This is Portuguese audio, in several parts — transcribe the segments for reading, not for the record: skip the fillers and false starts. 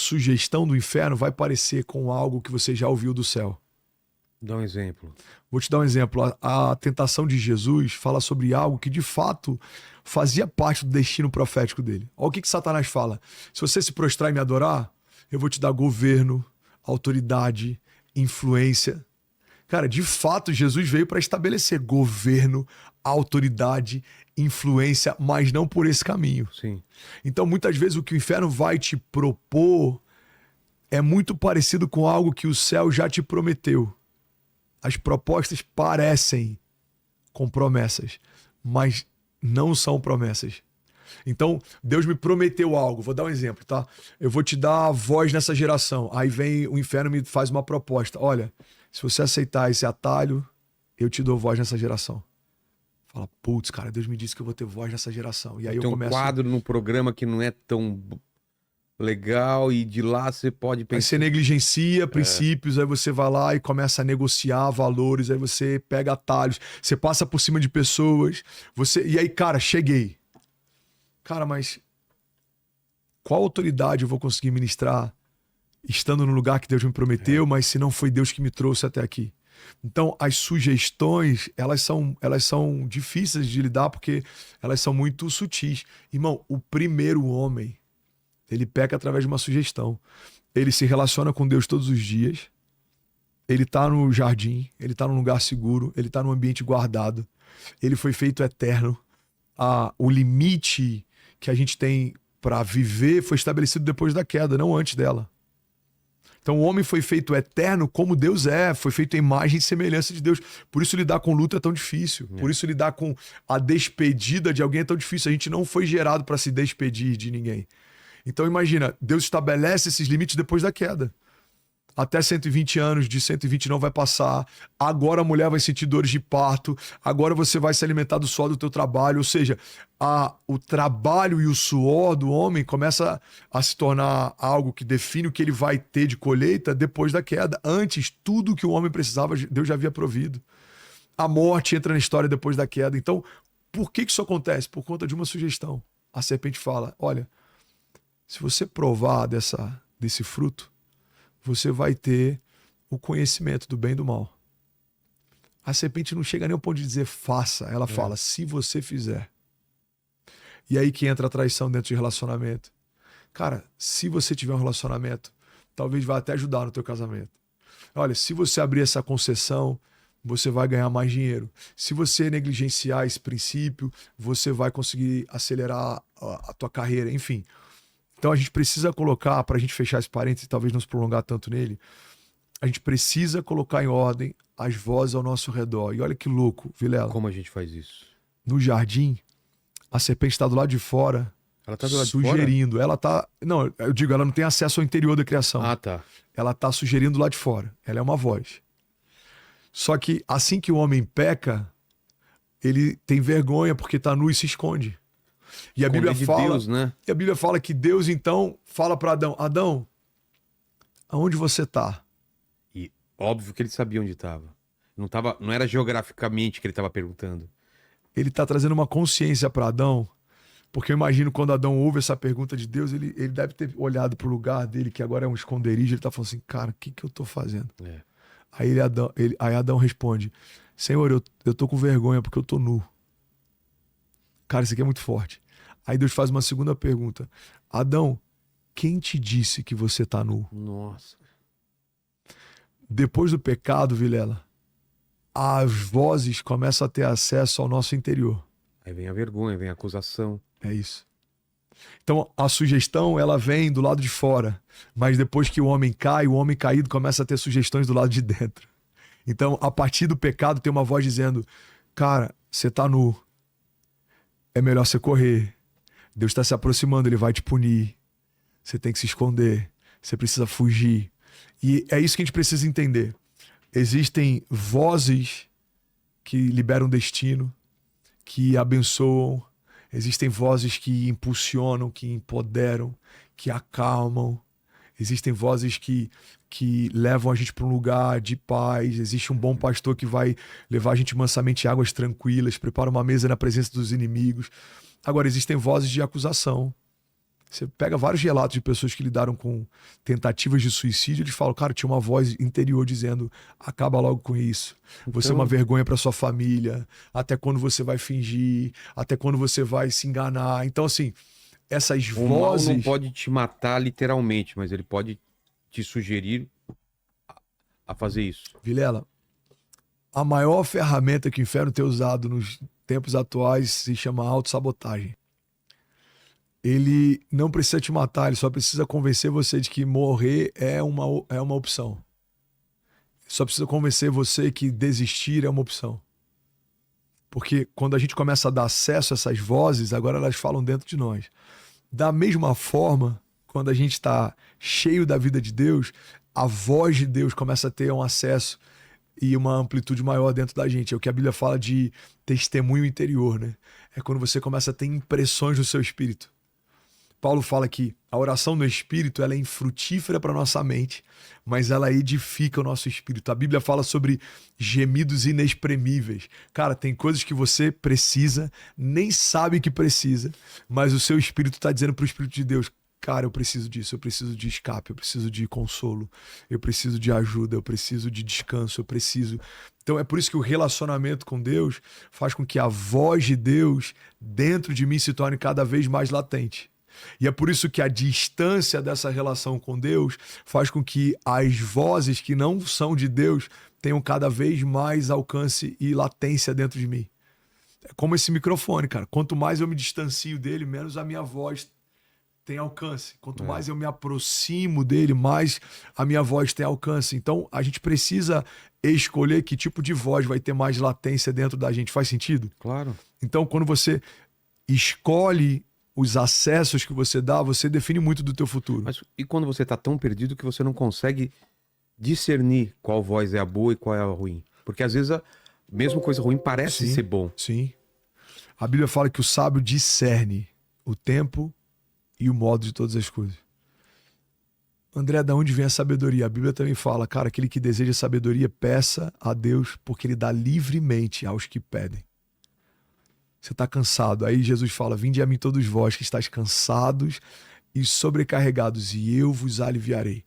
sugestão do inferno vai parecer com algo que você já ouviu do céu. Dá um exemplo. Vou te dar um exemplo. A tentação de Jesus fala sobre algo que, de fato, fazia parte do destino profético dele. Olha o que Satanás fala. Se você se prostrar e me adorar, eu vou te dar governo, autoridade, influência. Cara, de fato, Jesus veio para estabelecer governo, autoridade, influência, mas não por esse caminho. Sim. Então, muitas vezes, o que o inferno vai te propor é muito parecido com algo que o céu já te prometeu. As propostas parecem com promessas, mas não são promessas. Então, Deus me prometeu algo. Vou dar um exemplo, tá? Eu vou te dar voz nessa geração. Aí vem o inferno e me faz uma proposta. Olha, se você aceitar esse atalho, eu te dou voz nessa geração. Fala, putz, cara, Deus me disse que eu vou ter voz nessa geração. E aí Tem eu começo... um quadro no programa que não é tão legal e de lá você pode pensar... Aí você negligencia princípios, aí você vai lá e começa a negociar valores, aí você pega atalhos, você passa por cima de pessoas, e aí, cara, cheguei. Cara, mas qual autoridade eu vou conseguir ministrar estando no lugar que Deus me prometeu, mas se não foi Deus que me trouxe até aqui? Então, as sugestões, elas são difíceis de lidar porque elas são muito sutis. Irmão, o primeiro homem, ele peca através de uma sugestão. Ele se relaciona com Deus todos os dias. Ele tá no jardim, ele tá num lugar seguro, ele tá num ambiente guardado. Ele foi feito eterno. O limite que a gente tem para viver foi estabelecido depois da queda, não antes dela. Então o homem foi feito eterno como Deus é, foi feito em imagem e semelhança de Deus. Por isso lidar com luta é tão difícil. Por isso lidar com a despedida de alguém é tão difícil. A gente não foi gerado para se despedir de ninguém. Então imagina, Deus estabelece esses limites depois da queda. Até 120 anos, de 120 não vai passar. Agora a mulher vai sentir dores de parto. Agora você vai se alimentar do suor do teu trabalho. Ou seja, o trabalho e o suor do homem começa a se tornar algo que define o que ele vai ter de colheita depois da queda. Antes, tudo que o homem precisava, Deus já havia provido. A morte entra na história depois da queda. Então, por que isso acontece? Por conta de uma sugestão. A serpente fala, olha, se você provar desse fruto, você vai ter o conhecimento do bem e do mal. A serpente não chega nem ao ponto de dizer faça. Ela fala, se você fizer. E aí que entra a traição dentro de relacionamento. Cara, se você tiver um relacionamento, talvez vá até ajudar no teu casamento. Olha, se você abrir essa concessão, você vai ganhar mais dinheiro. Se você negligenciar esse princípio, você vai conseguir acelerar a tua carreira, enfim. Então a gente precisa colocar, para a gente fechar esse parênteses e talvez não se prolongar tanto nele, a gente precisa colocar em ordem as vozes ao nosso redor. E olha que louco, Vilela. Como a gente faz isso? No jardim, a serpente está do lado de fora, Ela tá do lado sugerindo. de fora? Ela tá... Não, eu digo, ela não tem acesso ao interior da criação. Ah, tá. Ela está sugerindo lá de fora. Ela é uma voz. Só que assim que o homem peca, ele tem vergonha porque está nu e se esconde. E a Bíblia fala, Deus, né? E a Bíblia fala que Deus então fala para Adão, Adão, aonde você está? E óbvio que ele sabia onde estava. Não era geograficamente que ele estava perguntando. Ele está trazendo uma consciência para Adão, porque eu imagino quando Adão ouve essa pergunta de Deus, ele deve ter olhado para o lugar dele, que agora é um esconderijo, ele está falando assim, cara, o que eu estou fazendo? É. Aí Adão responde, Senhor, eu estou com vergonha porque eu estou nu. Cara, isso aqui é muito forte. Aí Deus faz uma segunda pergunta. Adão, quem te disse que você está nu? Nossa. Depois do pecado, Vilela, as vozes começam a ter acesso ao nosso interior. Aí vem a vergonha, vem a acusação. É isso. Então, a sugestão, ela vem do lado de fora. Mas depois que o homem cai, o homem caído começa a ter sugestões do lado de dentro. Então, a partir do pecado, tem uma voz dizendo, cara, você está nu. É melhor você correr. Deus está se aproximando, ele vai te punir. Você tem que se esconder. Você precisa fugir. E é isso que a gente precisa entender. Existem vozes que liberam destino, que abençoam. Existem vozes que impulsionam, que empoderam, que acalmam. Existem vozes que levam a gente para um lugar de paz. Existe um bom pastor que vai levar a gente mansamente em águas tranquilas, prepara uma mesa na presença dos inimigos. Agora, existem vozes de acusação. Você pega vários relatos de pessoas que lidaram com tentativas de suicídio, eles falam, cara, tinha uma voz interior dizendo, acaba logo com isso. Você é uma vergonha para sua família. Até quando você vai fingir? Até quando você vai se enganar? Então, assim, essas O mal vozes... não pode te matar literalmente, mas ele pode te sugerir a fazer isso. Vilela, a maior ferramenta que o inferno tem usado nos tempos atuais se chama autossabotagem. Ele não precisa te matar, ele só precisa convencer você de que morrer é uma opção. Só precisa convencer você que desistir é uma opção. Porque quando a gente começa a dar acesso a essas vozes, agora elas falam dentro de nós. Da mesma forma, quando a gente está cheio da vida de Deus, a voz de Deus começa a ter um acesso e uma amplitude maior dentro da gente. É o que a Bíblia fala de testemunho interior, né? É quando você começa a ter impressões do seu espírito. Paulo fala que a oração no espírito ela é infrutífera para nossa mente, mas ela edifica o nosso espírito. A Bíblia fala sobre gemidos inexprimíveis. Cara, tem coisas que você precisa, nem sabe que precisa, mas o seu espírito está dizendo para o Espírito de Deus, cara, eu preciso disso, eu preciso de escape, eu preciso de consolo, eu preciso de ajuda, eu preciso de descanso, eu preciso... Então é por isso que o relacionamento com Deus faz com que a voz de Deus dentro de mim se torne cada vez mais latente. E é por isso que a distância dessa relação com Deus faz com que as vozes que não são de Deus tenham cada vez mais alcance e latência dentro de mim. É como esse microfone, cara. Quanto mais eu me distancio dele, menos a minha voz tem alcance. Quanto mais eu me aproximo dele, mais a minha voz tem alcance. Então, a gente precisa escolher que tipo de voz vai ter mais latência dentro da gente. Faz sentido? Claro. Então, quando você escolhe os acessos que você dá, você define muito do teu futuro. Mas e quando você tá tão perdido que você não consegue discernir qual voz é a boa e qual é a ruim? Porque às vezes a mesma coisa ruim parece ser bom. Sim. A Bíblia fala que o sábio discerne o tempo e o modo de todas as coisas. André, da onde vem a sabedoria? A Bíblia também fala, cara, aquele que deseja sabedoria, peça a Deus, porque ele dá livremente aos que pedem. Você está cansado. Aí Jesus fala, vinde a mim todos vós que estáis cansados e sobrecarregados, e eu vos aliviarei.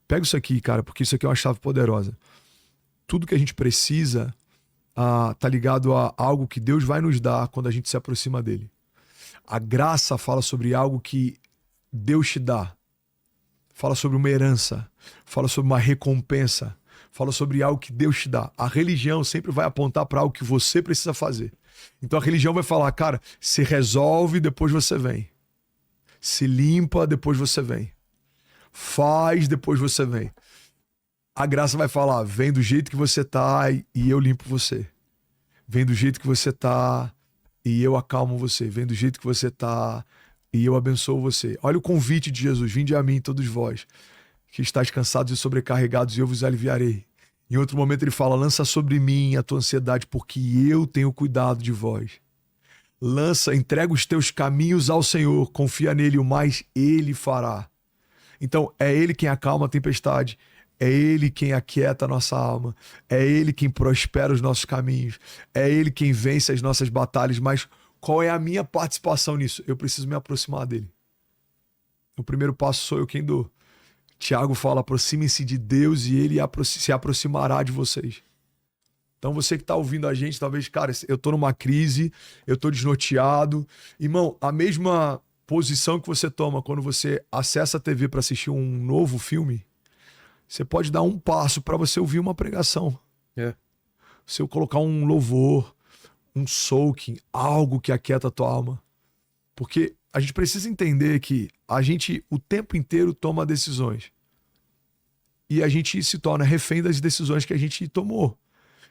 Pega isso aqui, cara, porque isso aqui é uma chave poderosa. Tudo que a gente precisa tá ligado a algo que Deus vai nos dar quando a gente se aproxima dele. A graça fala sobre algo que Deus te dá. Fala sobre uma herança. Fala sobre uma recompensa. Fala sobre algo que Deus te dá. A religião sempre vai apontar para algo que você precisa fazer. Então a religião vai falar, cara, se resolve, depois você vem. Se limpa, depois você vem. Faz, depois você vem. A graça vai falar, vem do jeito que você tá e eu limpo você. Vem do jeito que você tá e eu acalmo você. Vem do jeito que você tá e eu abençoo você. Olha o convite de Jesus, vinde a mim todos vós, que estáis cansados e sobrecarregados e eu vos aliviarei. Em outro momento ele fala, lança sobre mim a tua ansiedade, porque eu tenho cuidado de vós. Entrega os teus caminhos ao Senhor, confia nele, o mais ele fará. Então é ele quem acalma a tempestade, é ele quem aquieta a nossa alma, é ele quem prospera os nossos caminhos, é ele quem vence as nossas batalhas, mas qual é a minha participação nisso? Eu preciso me aproximar dele. O primeiro passo sou eu quem dou. Tiago fala, aproximem-se de Deus e ele se aproximará de vocês. Então você que está ouvindo a gente, talvez, cara, eu tô numa crise, eu tô desnorteado. Irmão, a mesma posição que você toma quando você acessa a TV para assistir um novo filme, você pode dar um passo para você ouvir uma pregação. Se eu colocar um louvor, um soaking, algo que aquieta a tua alma. Porque a gente precisa entender que a gente o tempo inteiro toma decisões. E a gente se torna refém das decisões que a gente tomou.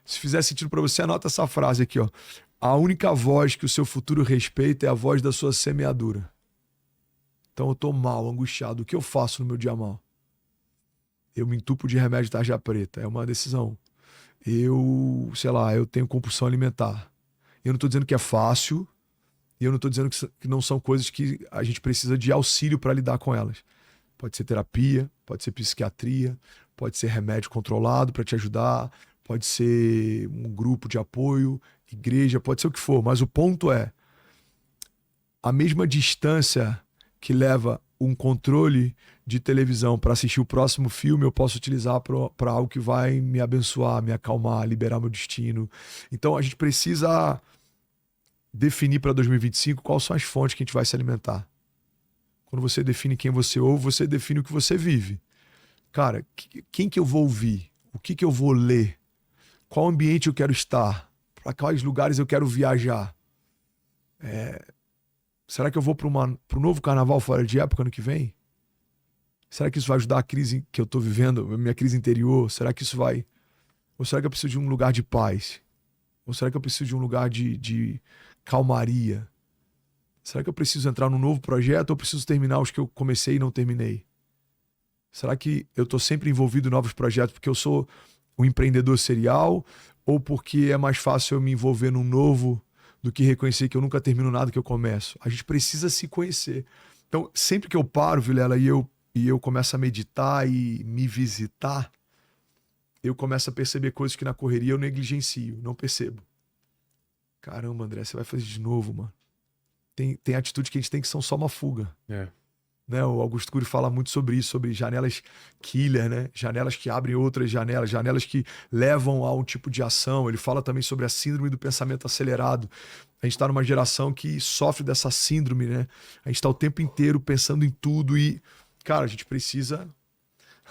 Se fizer sentido para você, anota essa frase aqui, ó. A única voz que o seu futuro respeita é a voz da sua semeadura. Então eu tô mal, angustiado. O que eu faço no meu dia mal? Eu me entupo de remédio de tarja preta. É uma decisão. Eu tenho compulsão alimentar. Eu não tô dizendo que é fácil. E eu não tô dizendo que não são coisas que a gente precisa de auxílio para lidar com elas. Pode ser terapia, pode ser psiquiatria, pode ser remédio controlado para te ajudar, pode ser um grupo de apoio, igreja, pode ser o que for. Mas o ponto é, a mesma distância que leva um controle de televisão para assistir o próximo filme, eu posso utilizar para algo que vai me abençoar, me acalmar, liberar meu destino. Então a gente precisa definir para 2025 quais são as fontes que a gente vai se alimentar. Quando você define quem você ouve, você define o que você vive. Cara, quem que eu vou ouvir? O que que eu vou ler? Qual ambiente eu quero estar? Para quais lugares eu quero viajar? Será que eu vou para um novo carnaval fora de época ano que vem? Será que isso vai ajudar a crise que eu estou vivendo, a minha crise interior? Será que isso vai... Ou será que eu preciso de um lugar de paz? Ou será que eu preciso de um lugar de calmaria? Será que eu preciso entrar num novo projeto ou preciso terminar os que eu comecei e não terminei? Será que eu estou sempre envolvido em novos projetos porque eu sou um empreendedor serial ou porque é mais fácil eu me envolver num novo do que reconhecer que eu nunca termino nada que eu começo? A gente precisa se conhecer. Então, sempre que eu paro, Vilela, e eu começo a meditar e me visitar, eu começo a perceber coisas que na correria eu negligencio, não percebo. Caramba, André, você vai fazer de novo, mano. Tem atitudes que a gente tem que são só uma fuga. Né? O Augusto Cury fala muito sobre isso, sobre janelas killer, né? Janelas que abrem outras janelas, janelas que levam a um tipo de ação. Ele fala também sobre a síndrome do pensamento acelerado. A gente está numa geração que sofre dessa síndrome, né? A gente está o tempo inteiro pensando em tudo e, cara, a gente precisa...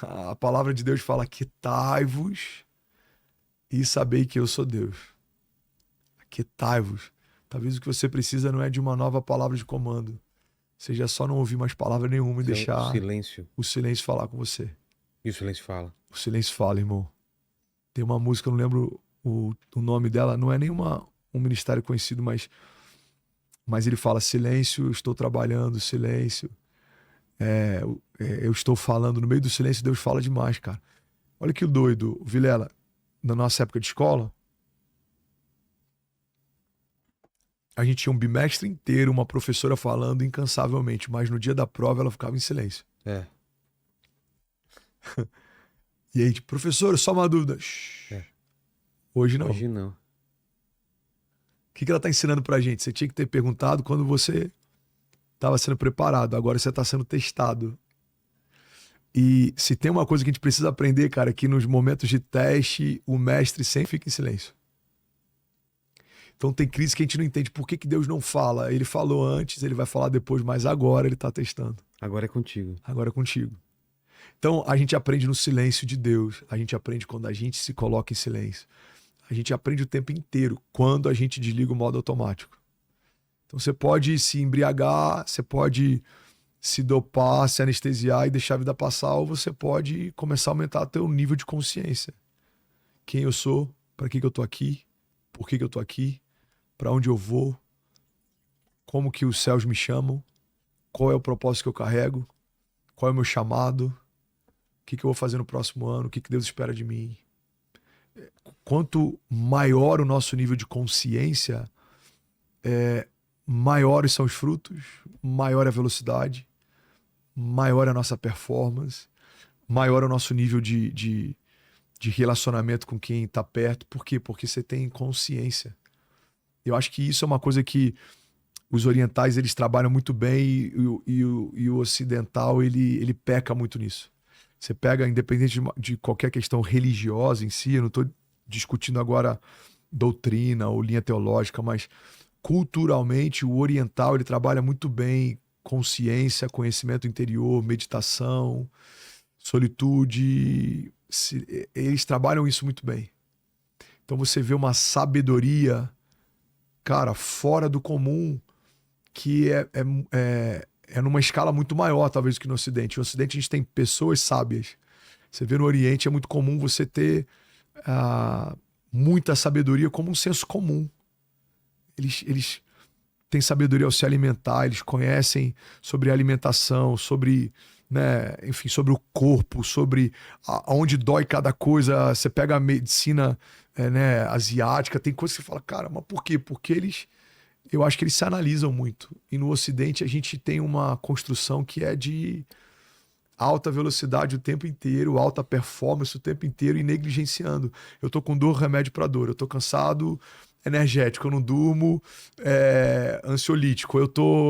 A palavra de Deus fala: aquietai-vos e sabei que eu sou Deus. Aquietai-vos. Talvez o que você precisa não é de uma nova palavra de comando. Seja só não ouvir mais palavra nenhuma e deixar o silêncio falar com você. E o silêncio fala? O silêncio fala, irmão. Tem uma música, eu não lembro o nome dela, não é nenhuma um ministério conhecido, mas ele fala: silêncio, eu estou trabalhando, silêncio. Eu estou falando, no meio do silêncio Deus fala demais, cara. Olha que doido, Vilela, na nossa época de escola, a gente tinha um bimestre inteiro uma professora falando incansavelmente, mas no dia da prova ela ficava em silêncio. E aí, professor, só uma dúvida. Hoje não. Hoje não. O que ela está ensinando pra gente? Você tinha que ter perguntado quando você estava sendo preparado, agora você está sendo testado. E se tem uma coisa que a gente precisa aprender, cara, é que nos momentos de teste, o mestre sempre fica em silêncio. Então tem crise que a gente não entende por que Deus não fala. Ele falou antes, ele vai falar depois, mas agora ele está testando. Agora é contigo. Agora é contigo. Então a gente aprende no silêncio de Deus. A gente aprende quando a gente se coloca em silêncio. A gente aprende o tempo inteiro quando a gente desliga o modo automático. Então você pode se embriagar, você pode se dopar, se anestesiar e deixar a vida passar, ou você pode começar a aumentar teu nível de consciência. Quem eu sou, para que eu tô aqui, por que eu tô aqui, para onde eu vou, como que os céus me chamam, qual é o propósito que eu carrego, qual é o meu chamado, o que eu vou fazer no próximo ano, o que Deus espera de mim. Quanto maior o nosso nível de consciência, maiores são os frutos, maior é a velocidade, maior é a nossa performance, maior é o nosso nível de relacionamento com quem está perto. Por quê? Porque você tem consciência. Eu acho que isso é uma coisa que os orientais eles trabalham muito bem e o ocidental ele peca muito nisso. Você pega, independente de qualquer questão religiosa em si, eu não estou discutindo agora doutrina ou linha teológica, mas culturalmente o oriental ele trabalha muito bem consciência, conhecimento interior, meditação, solitude. Eles trabalham isso muito bem. Então você vê uma sabedoria, cara, fora do comum, que é numa escala muito maior, talvez, do que no Ocidente. No Ocidente a gente tem pessoas sábias. Você vê no Oriente é muito comum você ter muita sabedoria como um senso comum. Eles têm sabedoria ao se alimentar, eles conhecem sobre alimentação, sobre, né, enfim, sobre o corpo, sobre aonde dói cada coisa. Você pega a medicina né, asiática, tem coisas que você fala, cara, mas por quê? Porque eu acho que eles se analisam muito. E no Ocidente a gente tem uma construção que é de alta velocidade o tempo inteiro, alta performance o tempo inteiro e negligenciando. Eu tô com dor, remédio para dor. Eu tô cansado, energético. Eu não durmo, ansiolítico. Eu tô